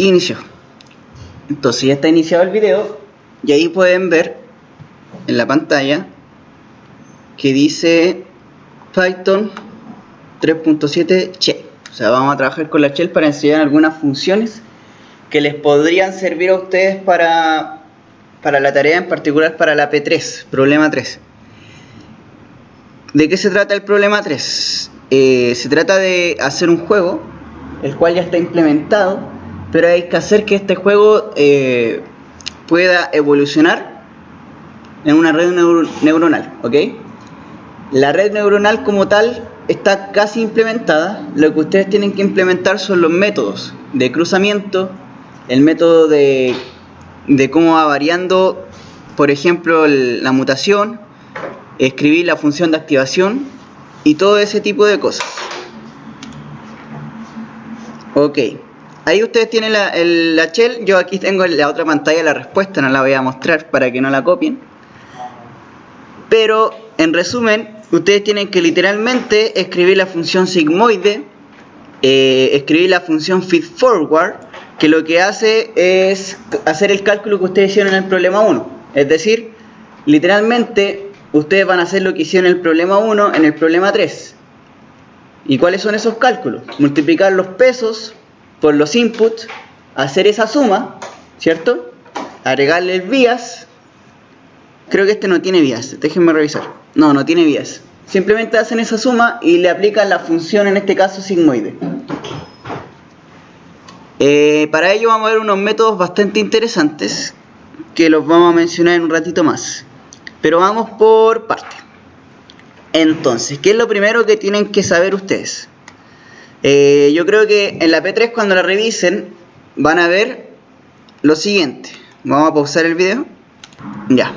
inició. Entonces ya está iniciado el video y ahí pueden ver en la pantalla que dice Python 3.7 Shell. O sea, vamos a trabajar con la Shell para enseñar algunas funciones que les podrían servir a ustedes para la tarea, en particular para la P3, problema 3. ¿De qué se trata el problema 3? Se trata de hacer un juego, el cual ya está implementado, pero hay que hacer que este juego pueda evolucionar en una red neuronal, ¿ok? La red neuronal como tal está casi implementada. Lo que ustedes tienen que implementar son los métodos de cruzamiento, el método de cómo va variando, por ejemplo, la mutación, escribir la función de activación y todo ese tipo de cosas. Ok, ahí ustedes tienen la shell. Yo aquí tengo en la otra pantalla la respuesta, no la voy a mostrar para que no la copien. Pero en resumen, ustedes tienen que literalmente escribir la función sigmoide, escribir la función feedforward, que lo que hace es hacer el cálculo que ustedes hicieron en el problema 1. Es decir, literalmente ustedes van a hacer lo que hicieron en el problema 1 en el problema 3. ¿Y cuáles son esos cálculos? Multiplicar los pesos por los inputs, hacer esa suma, ¿cierto? Agregarle el bias. Creo que este no tiene bias, déjenme revisar. No tiene bias. Simplemente hacen esa suma y le aplican la función, en este caso sigmoide. Para ello vamos a ver unos métodos bastante interesantes que los vamos a mencionar en un ratito más. Pero vamos por parte. Entonces, ¿qué es lo primero que tienen que saber ustedes? Yo creo que en la P3, cuando la revisen, van a ver lo siguiente. Vamos a pausar el video. Ya.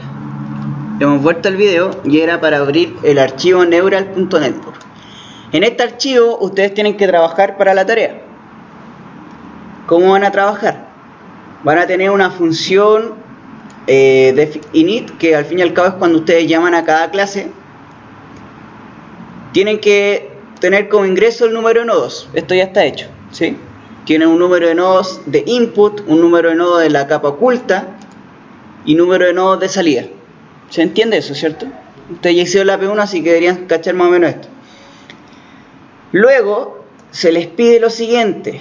Hemos vuelto al video y era para abrir el archivo neural.network. En este archivo ustedes tienen que trabajar para la tarea. ¿Cómo van a trabajar? Van a tener una función de init, que al fin y al cabo es cuando ustedes llaman a cada clase. Tienen que tener como ingreso el número de nodos. Esto ya está hecho, ¿sí? Tienen un número de nodos de input, un número de nodos de la capa oculta y número de nodos de salida. ¿Se entiende eso, cierto? Ustedes ya hicieron la P1, así que deberían cachar más o menos esto. Luego se les pide lo siguiente: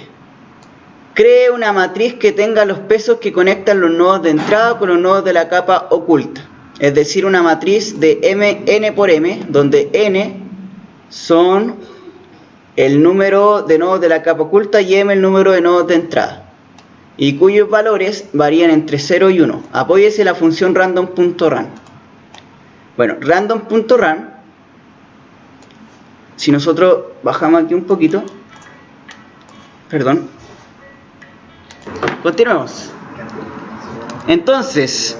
cree una matriz que tenga los pesos que conectan los nodos de entrada con los nodos de la capa oculta. Es decir, una matriz de n por m, donde n son el número de nodos de la capa oculta y m el número de nodos de entrada, y cuyos valores varían entre 0 y 1. Apóyese la función random.run. Bueno, random.run, si nosotros bajamos aquí un poquito, perdón, continuemos. Entonces,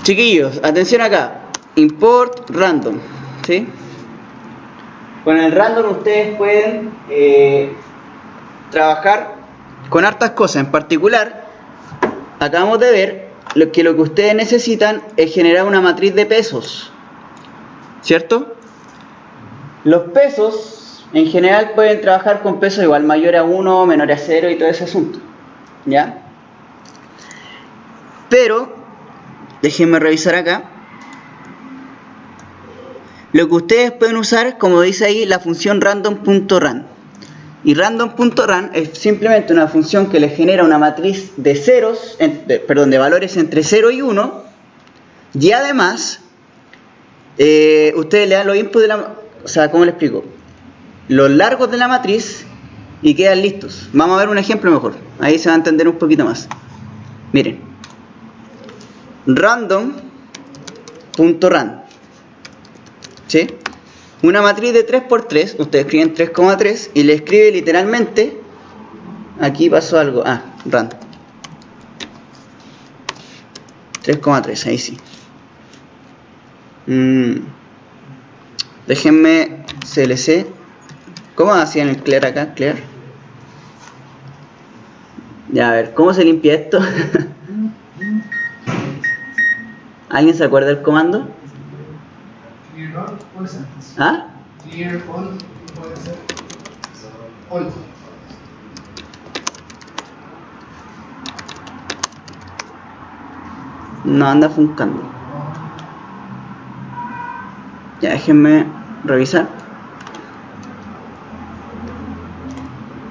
chiquillos, atención acá, import random, ¿sí? Con el random ustedes pueden trabajar con hartas cosas. En particular, acabamos de ver que lo que ustedes necesitan es generar una matriz de pesos, ¿cierto? Los pesos en general pueden trabajar con pesos igual mayor a 1, menor a 0 y todo ese asunto, ¿ya? Pero déjenme revisar acá. Lo que ustedes pueden usar, como dice ahí, la función random.run. Y random.run es simplemente una función que les genera una matriz de ceros, de valores entre 0 y 1. Y además, ustedes le dan los inputs de la... O sea, ¿cómo les explico? Los largos de la matriz y quedan listos. Vamos a ver un ejemplo mejor. Ahí se va a entender un poquito más. Miren. Random.run. ¿Sí? Una matriz de 3×3, ustedes escriben 3,3 y le escribe literalmente, aquí pasó algo, random 3,3, ahí sí. Déjenme CLC. ¿Cómo hacían el clear acá? Clear. Ya, a ver, ¿cómo se limpia esto? ¿Alguien se acuerda del comando? Clear all puede ser. ¿Ah? Clear all puede ser. All. no anda funcando. Ya, déjenme revisar.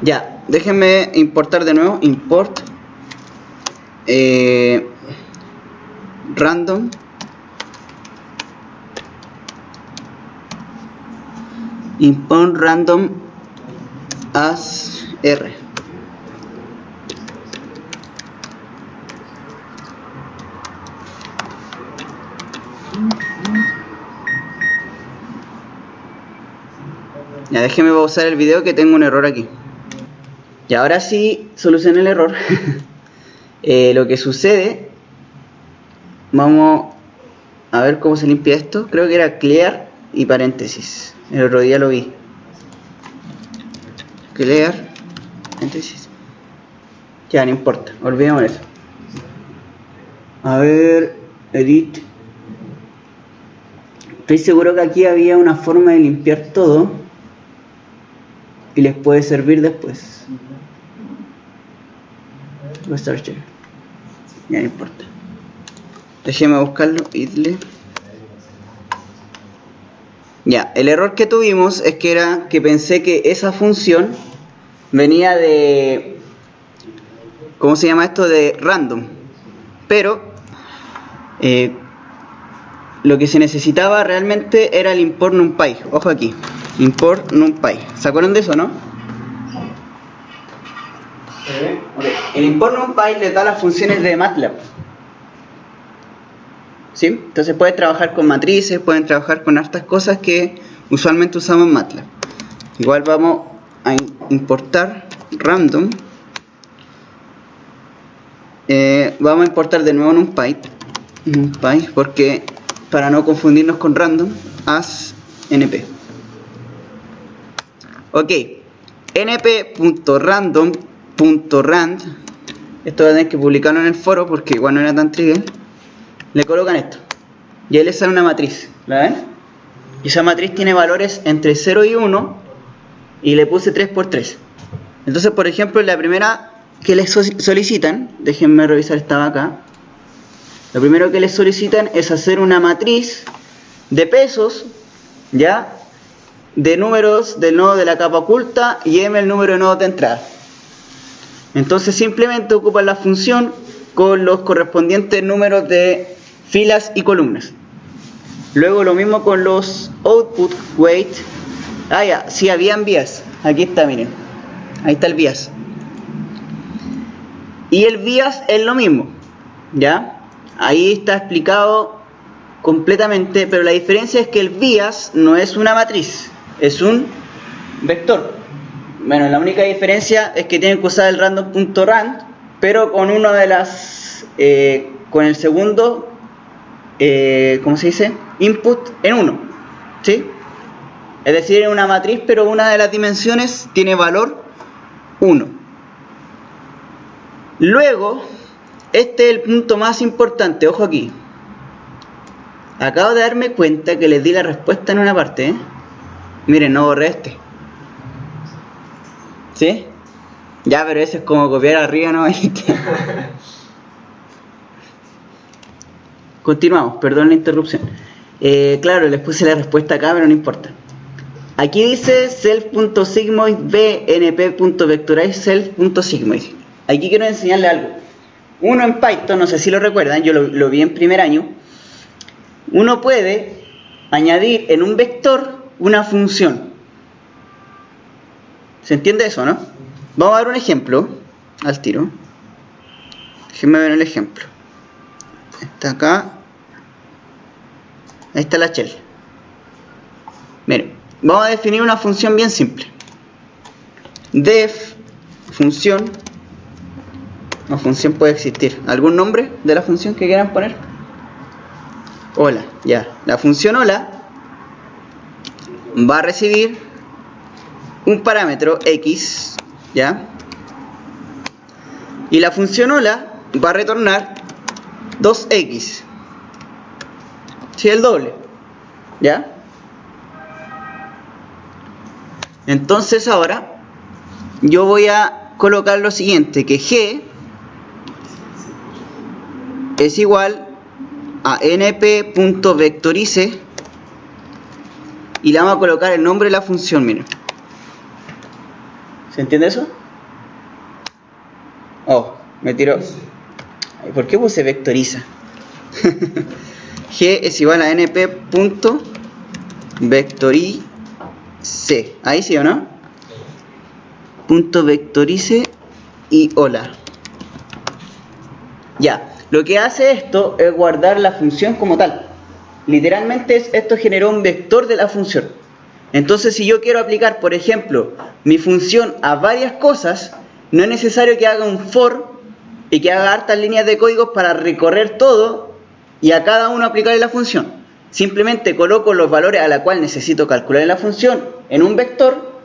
Ya, déjenme importar de nuevo. Import random import random as R. Ya, déjeme pausar el video que tengo un error aquí. Y ahora sí solucioné el error. Lo que sucede, vamos a ver cómo se limpia esto. Creo que era clear y paréntesis. El otro día lo vi. Clear, paréntesis. Ya, no importa, olvidemos eso. A ver, edit. Estoy seguro que aquí había una forma de limpiar todo y les puede servir después. Researcher. Ya, no importa. Déjeme buscarlo. Idle. Ya, el error que tuvimos es que era que pensé que esa función venía de, ¿cómo se llama esto? De random. Pero lo que se necesitaba realmente era el import numpy. Ojo aquí, import numpy. ¿Se acuerdan de eso, no? Okay. El import numpy le da las funciones de MATLAB. ¿Sí? Entonces pueden trabajar con matrices, pueden trabajar con hartas cosas que usualmente usamos en MATLAB. Igual vamos a importar random. Vamos a importar de nuevo NumPy porque para no confundirnos con random, as np. Ok, np.random.rand, esto voy a tener que publicarlo en el foro porque igual no era tan trivial. Le colocan esto y ahí le sale una matriz, ¿la ven? Y esa matriz tiene valores entre 0 y 1 y le puse 3 por 3. Entonces, por ejemplo, la primera que les solicitan, déjenme revisar, estaba acá. Lo primero que les solicitan es hacer una matriz de pesos, ¿ya? De números del nodo de la capa oculta y m el número de nodos de entrada. Entonces simplemente ocupan la función con los correspondientes números de filas y columnas. Luego lo mismo con los output weight. Ah, ya, sí, habían bias. Aquí está, miren. Ahí está el bias. Y el bias es lo mismo, ¿ya? Ahí está explicado completamente, pero la diferencia es que el bias no es una matriz, es un vector. Bueno, la única diferencia es que tienen que usar el random.rand, pero con una de las, con el segundo, ¿cómo se dice? Input en 1, ¿sí? Es decir, es una matriz, pero una de las dimensiones tiene valor 1. Luego, este es el punto más importante, ojo aquí. Acabo de darme cuenta que les di la respuesta en una parte, ¿eh? Miren, no borré este. ¿Sí? Ya, pero eso es como copiar arriba, ¿no? Continuamos, perdón la interrupción. Claro, les puse la respuesta acá, pero no importa. Aquí dice self.sigmoid bnp.vectorize self.sigmoid. Aquí quiero enseñarle algo. Uno en Python, no sé si lo recuerdan, yo lo vi en primer año. Uno puede añadir en un vector una función. ¿Se entiende eso, no? Vamos a ver un ejemplo al tiro. Déjenme ver el ejemplo. Está acá. Ahí está la shell. Miren, vamos a definir una función bien simple. Def función. La función puede existir. ¿Algún nombre de la función que quieran poner? Hola, ya. La función hola va a recibir un parámetro x, ¿ya? Y la función hola va a retornar 2x. Sí, el doble, ¿ya? Entonces ahora yo voy a colocar lo siguiente, que g es igual a np.vectorize y le vamos a colocar el nombre de la función, miren. ¿Se entiende eso? Oh, me tiró. ¿Por qué puse vectoriza? G es igual a np.vectorice. Ahí sí o no. Punto vectorice y hola. Ya, lo que hace esto es guardar la función como tal. Literalmente esto generó un vector de la función. Entonces, si yo quiero aplicar, por ejemplo, mi función a varias cosas, no es necesario que haga un for y que haga hartas líneas de códigos para recorrer todo y a cada uno aplicarle la función. Simplemente coloco los valores a la cual necesito calcular la función en un vector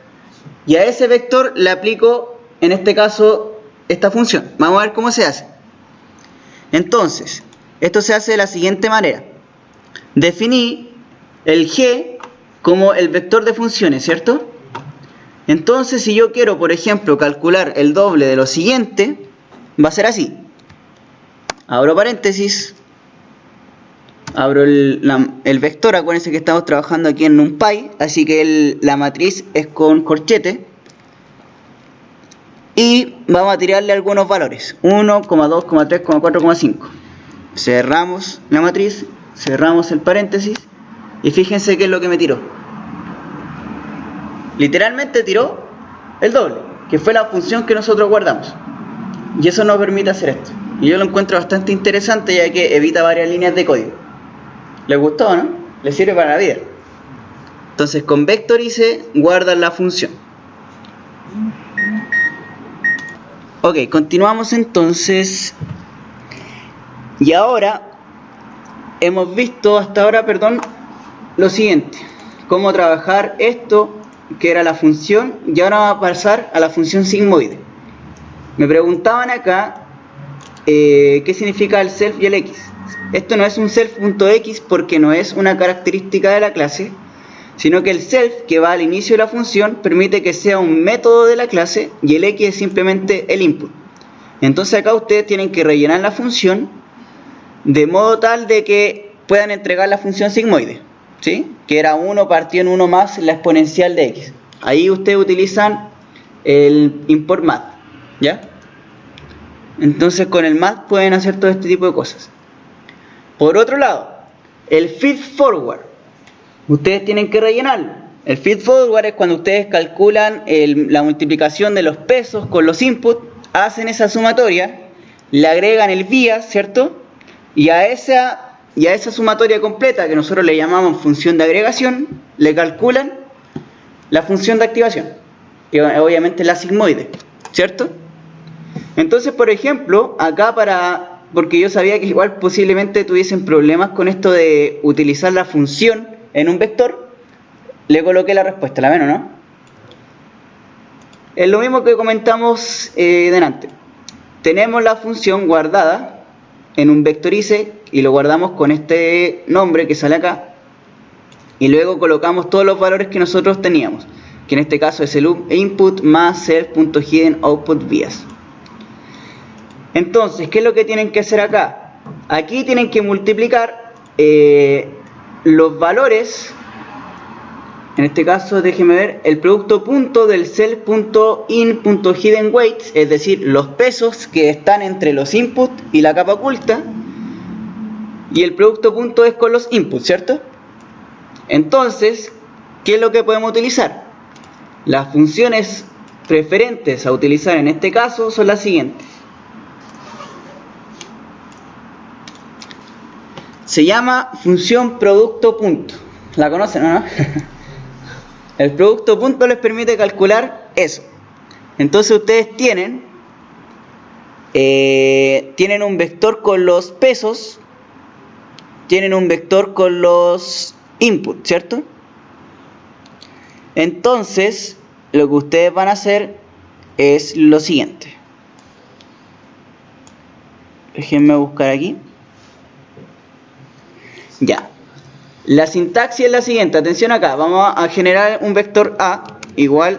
y a ese vector le aplico, en este caso, esta función. Vamos a ver cómo se hace. Entonces, esto se hace de la siguiente manera. Definí el G como el vector de funciones, ¿cierto? Entonces, si yo quiero, por ejemplo, calcular el doble de lo siguiente, va a ser así. Abro paréntesis. Abro el vector. Acuérdense que estamos trabajando aquí en NumPy, así que la matriz es con corchete. Y vamos a tirarle algunos valores. 1, 2, 3, 4, 5. Cerramos la matriz. Cerramos el paréntesis. Y fíjense qué es lo que me tiró. Literalmente tiró el doble, que fue la función que nosotros guardamos. Y eso nos permite hacer esto. Y yo lo encuentro bastante interesante, ya que evita varias líneas de código. ¿Les gustó, no? Les sirve para la vida. Entonces, con vectorize guardan la función. Ok, continuamos entonces. Y ahora hemos visto hasta ahora, lo siguiente. Cómo trabajar esto, que era la función, y ahora va a pasar a la función sigmoide. Me preguntaban acá qué significa el self y el x. Esto no es un self.x porque no es una característica de la clase, sino que el self, que va al inicio de la función, permite que sea un método de la clase y el x es simplemente el input. Entonces acá ustedes tienen que rellenar la función de modo tal de que puedan entregar la función sigmoide, ¿sí? Que era 1 partido en 1 más la exponencial de x. Ahí ustedes utilizan el import math, ¿ya? Entonces con el math pueden hacer todo este tipo de cosas. Por otro lado, el feed forward, ustedes tienen que rellenarlo. El feed forward es cuando ustedes calculan la multiplicación de los pesos con los inputs, hacen esa sumatoria, le agregan el bias, ¿cierto? Y a esa sumatoria completa, que nosotros le llamamos función de agregación, le calculan la función de activación, que obviamente es la sigmoide, ¿cierto? Entonces, por ejemplo, acá porque yo sabía que igual posiblemente tuviesen problemas con esto de utilizar la función en un vector, le coloqué la respuesta, ¿la ven o no? Es lo mismo que comentamos delante. Tenemos la función guardada en un vectorize y lo guardamos con este nombre que sale acá. Y luego colocamos todos los valores que nosotros teníamos, que en este caso es el input más self.hidden output bias. Entonces, ¿qué es lo que tienen que hacer acá? Aquí tienen que multiplicar los valores, en este caso déjenme ver, el producto punto del self.in.hidden weights, es decir, los pesos que están entre los inputs y la capa oculta, y el producto punto es con los inputs, ¿cierto? Entonces, ¿qué es lo que podemos utilizar? Las funciones preferentes a utilizar en este caso son las siguientes. Se llama función producto punto. ¿La conocen o no? El producto punto les permite calcular eso. Entonces ustedes tienen un vector con los pesos, tienen un vector con los inputs, ¿cierto? Entonces, lo que ustedes van a hacer es lo siguiente. Déjenme buscar aquí. Ya. La sintaxis es la siguiente. Atención acá. Vamos a generar un vector A igual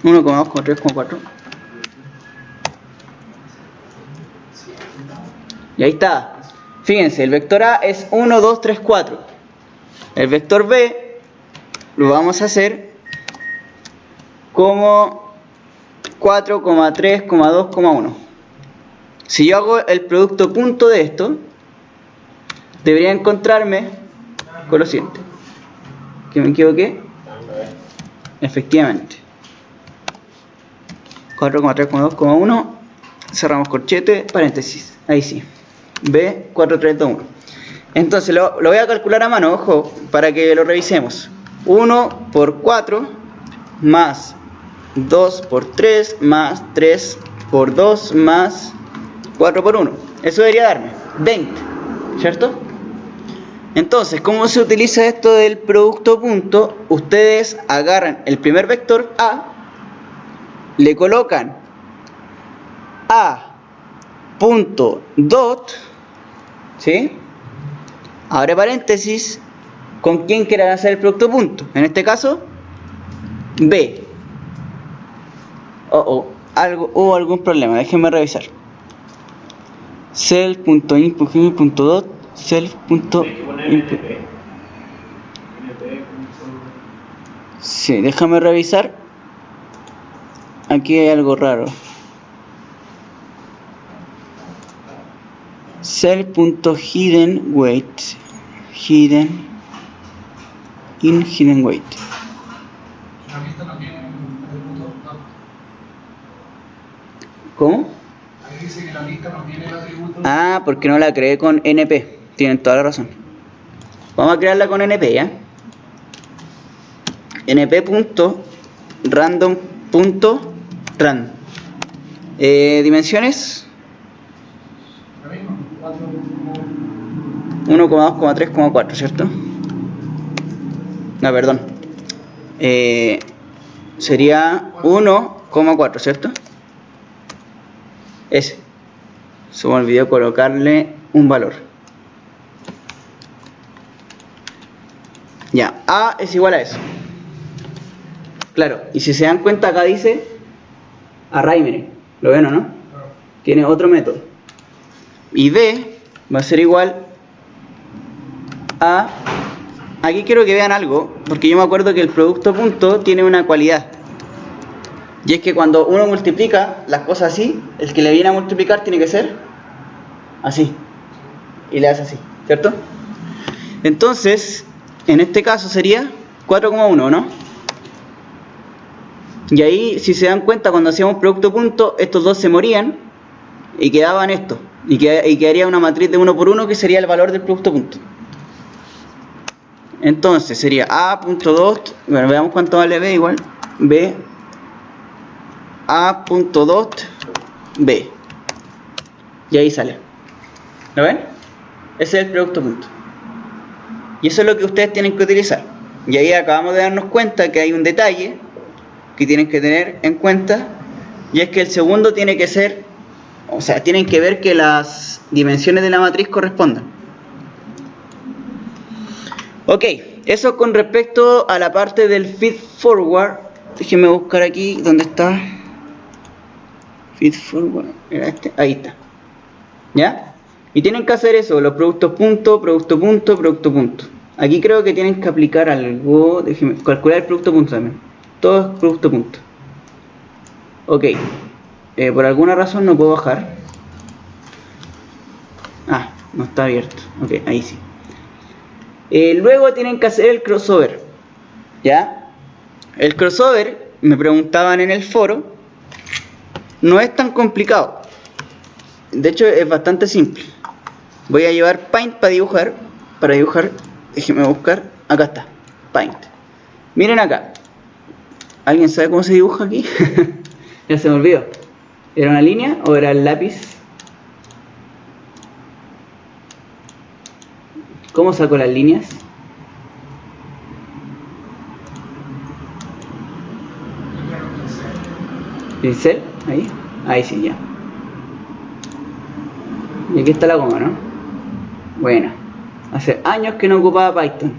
1,2,3,4. Y ahí está. Fíjense, el vector A es 1, 2, 3, 4. El vector B lo vamos a hacer como 4, 3, 2, 1. Si yo hago el producto punto de esto, debería encontrarme con lo siguiente. ¿Que me equivoqué? Efectivamente. 4, 3, 2, 1. Cerramos corchete, paréntesis. Ahí sí. B, 4, 3, 2, 1. Entonces lo voy a calcular a mano, ojo, para que lo revisemos. 1 por 4 más 2 por 3 más 3 por 2 más 4 por 1. Eso debería darme 20, ¿cierto? Entonces, ¿cómo se utiliza esto del producto punto? Ustedes agarran el primer vector A, le colocan A punto dot, ¿sí? Abre paréntesis, ¿con quién quieran hacer el producto punto? En este caso, B. Hubo algún problema, déjenme revisar. Self.input.dot, self.input. Sí, déjame revisar. Aquí hay algo raro. Self.hidden weight. Hidden weight. La lista no tiene atributo dot. ¿Cómo? Ahí dice que la lista no tiene el atributo. Ah, porque no la creé con np. Tienen toda la razón. Vamos a crearla con np, ¿ya? np.random.run. Dimensiones Lo mismo, 4. 1,2, 3, 4, ¿cierto? No, perdón. Sería 1,4, ¿cierto? Ese. Se me olvidó colocarle un valor. Ya, A es igual a eso. Claro, y si se dan cuenta acá dice array, miren. ¿Lo ven o no? Tiene otro método. Y B va a ser igual a... Aquí quiero que vean algo, porque yo me acuerdo que el producto punto tiene una cualidad. Y es que cuando uno multiplica las cosas así, el que le viene a multiplicar tiene que ser así. Y le hace así, ¿cierto? Entonces, en este caso sería 4,1, ¿no? Y ahí, si se dan cuenta, cuando hacíamos producto punto, estos dos se morían y quedaban estos. Y quedaría una matriz de 1 por 1 que sería el valor del producto punto. Entonces sería A.dot, bueno, veamos cuánto vale B igual, B, A.dot, B. Y ahí sale. ¿Lo ven? Ese es el producto punto. Y eso es lo que ustedes tienen que utilizar. Y ahí acabamos de darnos cuenta que hay un detalle que tienen que tener en cuenta. Y es que el segundo tiene que ser, o sea, tienen que ver que las dimensiones de la matriz correspondan. Ok, eso con respecto a la parte del feed forward. Déjenme buscar aquí, ¿dónde está? Feed forward, ¿era este? Ahí está. ¿Ya? Y tienen que hacer eso, los productos punto, producto punto, producto punto. Aquí creo que tienen que aplicar algo, déjenme calcular el producto punto también. Todo es producto punto. Ok, por alguna razón no puedo bajar. Ah, no está abierto. Ok, ahí sí. Luego tienen que hacer el crossover. ¿Ya? El crossover, me preguntaban en el foro, no es tan complicado. De hecho es bastante simple. Voy a llevar Paint para dibujar. Déjenme buscar. Acá está, Paint. Miren acá. ¿Alguien sabe cómo se dibuja aquí? Ya se me olvidó. ¿Era una línea o era el lápiz? ¿Cómo saco las líneas? ¿Pincel? Ahí. Ahí sí, ya. Y aquí está la goma, ¿no? Bueno. Hace años que no ocupaba Python.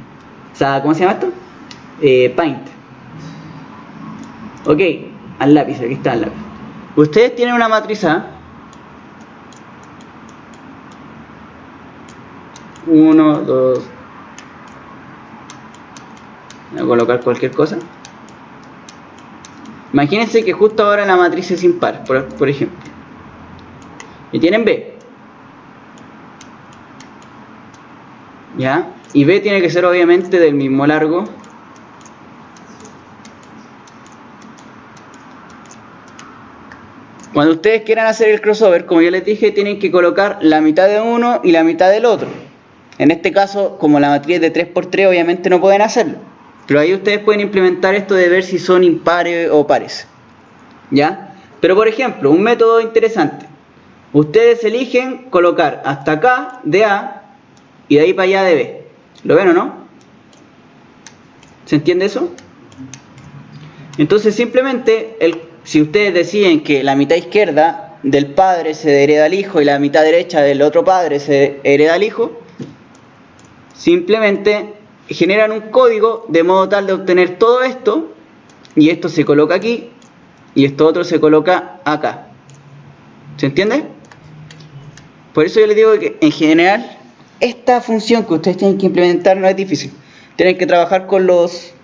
O sea, ¿cómo se llama esto? Paint. Ok, al lápiz, aquí está el lápiz. Ustedes tienen una matriz A. 1, 2. Voy a colocar cualquier cosa. Imagínense que justo ahora la matriz es impar, por ejemplo. Y tienen B. ¿Ya? Y B tiene que ser obviamente del mismo largo. Cuando ustedes quieran hacer el crossover, como yo les dije, tienen que colocar la mitad de uno y la mitad del otro. En este caso, como la matriz es de 3×3, obviamente no pueden hacerlo. Pero ahí ustedes pueden implementar esto de ver si son impares o pares. ¿Ya? Pero por ejemplo, un método interesante. Ustedes eligen colocar hasta acá de A y de ahí para allá de B. ¿Lo ven o no? ¿Se entiende eso? Entonces simplemente, si ustedes deciden que la mitad izquierda del padre se hereda al hijo y la mitad derecha del otro padre se hereda al hijo, simplemente generan un código de modo tal de obtener todo esto, y esto se coloca aquí y esto otro se coloca acá. ¿Se entiende? Por eso yo les digo que en general esta función que ustedes tienen que implementar no es difícil. Tienen que trabajar con los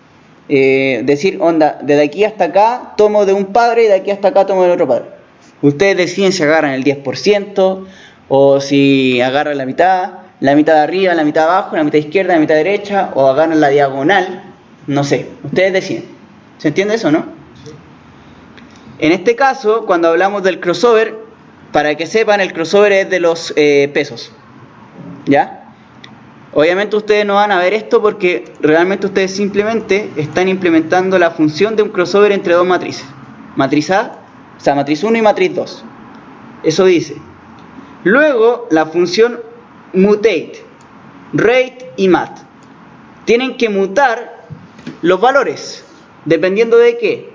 decir, onda, desde aquí hasta acá tomo de un padre y de aquí hasta acá tomo del otro padre. Ustedes deciden si agarran el 10% o si agarran la mitad de arriba, la mitad de abajo, la mitad izquierda, la mitad derecha, o agarran la diagonal, no sé, ustedes deciden. ¿Se entiende eso, no? En este caso, cuando hablamos del crossover, para que sepan, el crossover es de los pesos, ¿ya? Obviamente ustedes no van a ver esto porque realmente ustedes simplemente están implementando la función de un crossover entre dos matrices. Matriz A, o sea, matriz 1 y matriz 2. Eso dice. Luego, la función mutate, rate y mat. Tienen que mutar los valores. ¿Dependiendo de qué?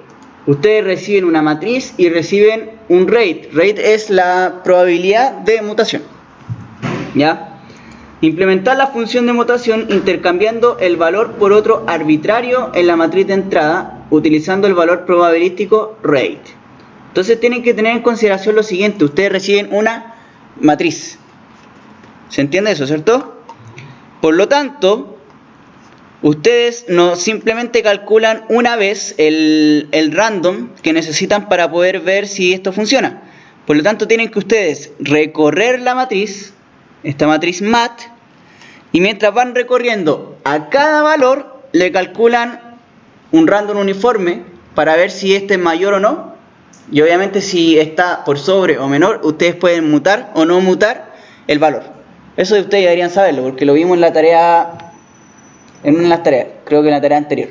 Ustedes reciben una matriz y reciben un rate. Rate es la probabilidad de mutación. ¿Ya? Implementar la función de mutación intercambiando el valor por otro arbitrario en la matriz de entrada, utilizando el valor probabilístico rate. Entonces tienen que tener en consideración lo siguiente. Ustedes reciben una matriz. ¿Se entiende eso, cierto? Por lo tanto, ustedes no simplemente calculan una vez el random que necesitan para poder ver si esto funciona. Por lo tanto, tienen que ustedes recorrer la matriz, esta matriz mat, y mientras van recorriendo a cada valor, le calculan un random uniforme para ver si este es mayor o no. Y obviamente si está por sobre o menor, ustedes pueden mutar o no mutar el valor. Eso ustedes deberían saberlo, porque lo vimos en la tarea, en una de las tareas, creo que en la tarea anterior,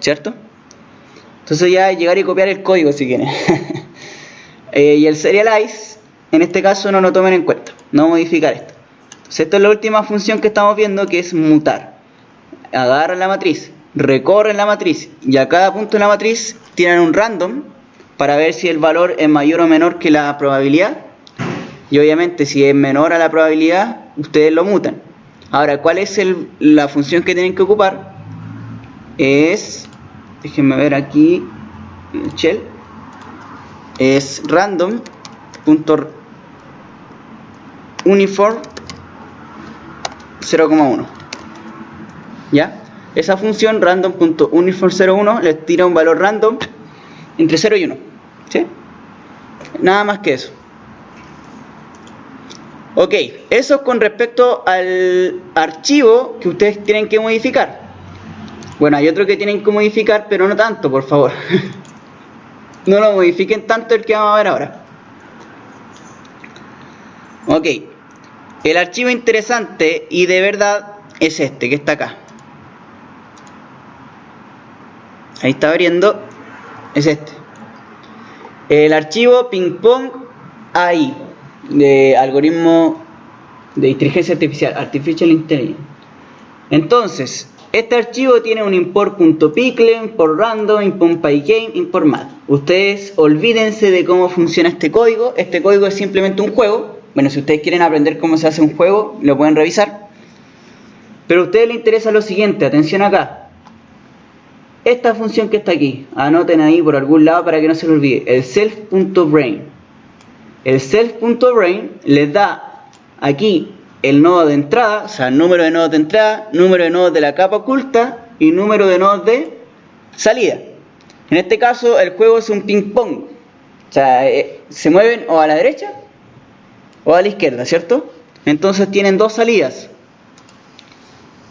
¿cierto? Entonces ya llegar y copiar el código si quieren. Y el serialize, en este caso no lo tomen en cuenta, no modificar esto. Entonces esta es la última función que estamos viendo, que es mutar. Agarran la matriz, recorren la matriz y a cada punto de la matriz tienen un random para ver si el valor es mayor o menor que la probabilidad. Y obviamente si es menor a la probabilidad, ustedes lo mutan. Ahora, ¿cuál es la función que tienen que ocupar? Es, déjenme ver aquí, shell, es random.uniform 0,1. ¿Ya? Esa función random.uniform01 les tira un valor random entre 0 y 1. ¿Sí? Nada más que eso. Ok, eso con respecto al archivo que ustedes tienen que modificar. Bueno, hay otro que tienen que modificar, pero no tanto, por favor. No lo modifiquen tanto el que vamos a ver ahora. Ok, el archivo interesante y de verdad es este, que está acá. Ahí está abriendo, es este. El archivo ping-pong AI, de algoritmo de inteligencia artificial, Artificial Intelligence. Entonces, este archivo tiene un import.pickle, import random, import pygame, import math. Ustedes olvídense de cómo funciona este código. Este código es simplemente un juego. Bueno, si ustedes quieren aprender cómo se hace un juego, lo pueden revisar. Pero a ustedes les interesa lo siguiente, atención acá. Esta función que está aquí, anoten ahí por algún lado para que no se les olvide, el self.brain. El self.brain les da aquí el nodo de entrada, o sea, el número de nodos de entrada, número de nodos de la capa oculta y número de nodos de salida. En este caso, el juego es un ping pong. O sea, se mueven o a la derecha o a la izquierda, ¿cierto? Entonces tienen 2 salidas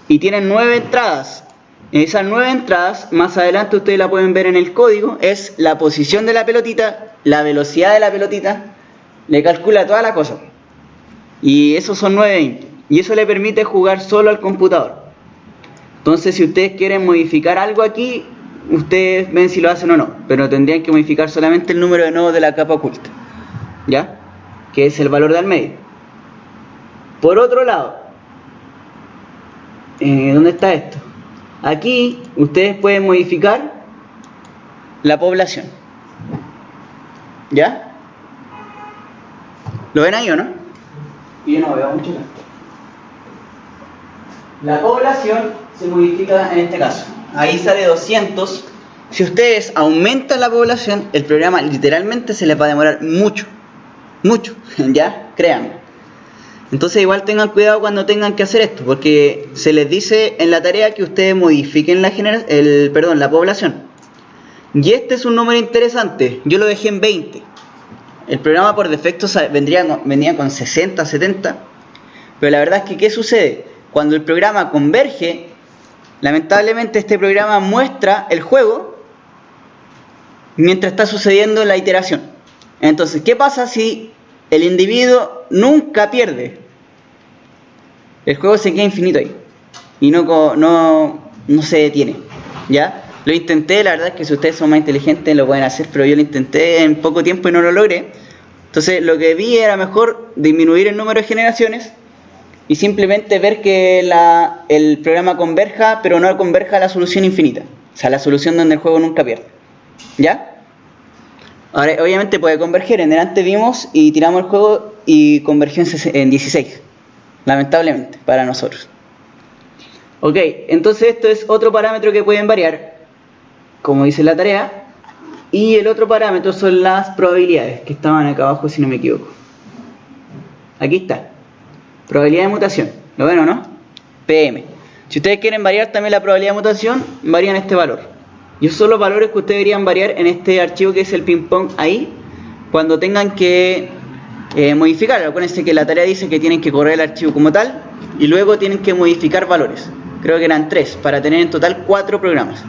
y tienen 9 entradas. Esas 9 entradas, más adelante ustedes la pueden ver en el código, es la posición de la pelotita, la velocidad de la pelotita, le calcula toda la cosa. Y esos son 920. Y eso le permite jugar solo al computador. Entonces, si ustedes quieren modificar algo aquí, ustedes ven si lo hacen o no. Pero tendrían que modificar solamente el número de nodos de la capa oculta, ¿ya? Que es el valor del medio. Por otro lado, ¿dónde está esto? Aquí ustedes pueden modificar la población, ¿ya? ¿Lo ven ahí o no? Yo no veo mucho. La población se modifica en este caso. Ahí sale 200. Si ustedes aumentan la población, el programa literalmente se les va a demorar mucho. Mucho, ¿ya? Créanme. Entonces igual tengan cuidado cuando tengan que hacer esto, porque se les dice en la tarea que ustedes modifiquen la población. Y este es un número interesante. Yo lo dejé en 20. El programa por defecto venía con 60, 70. Pero la verdad es que ¿qué sucede? Cuando el programa converge, lamentablemente este programa muestra el juego mientras está sucediendo la iteración. Entonces, ¿qué pasa si el individuo nunca pierde? El juego se queda infinito ahí y no se detiene, ¿ya? Lo intenté, la verdad es que si ustedes son más inteligentes lo pueden hacer, pero yo lo intenté en poco tiempo y no lo logré. Entonces lo que vi era mejor disminuir el número de generaciones y simplemente ver que el programa converja, pero no converja a la solución infinita, o sea, la solución donde el juego nunca pierde, ¿ya? Ahora, obviamente puede converger. En delante vimos y tiramos el juego y convergió en 16. Lamentablemente, para nosotros. Ok, entonces esto es otro parámetro que pueden variar, como dice la tarea. Y el otro parámetro son las probabilidades, que estaban acá abajo si no me equivoco. Aquí está. Probabilidad de mutación. ¿Lo ven o no? PM. Si ustedes quieren variar también la probabilidad de mutación, varían este valor. Y esos son los valores que ustedes deberían variar en este archivo que es el ping pong ahí, cuando tengan que modificarlo. Acuérdense que la tarea dice que tienen que correr el archivo como tal y luego tienen que modificar valores. Creo que eran 3 para tener en total 4 programas.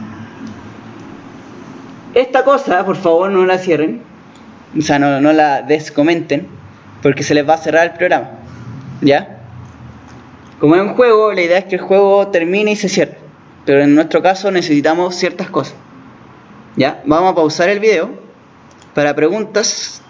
Esta cosa, por favor, no la cierren, o sea, no la descomenten, porque se les va a cerrar el programa, ¿ya? Como es un juego, la idea es que el juego termine y se cierre. Pero en nuestro caso necesitamos ciertas cosas, ¿ya? Vamos a pausar el video para preguntas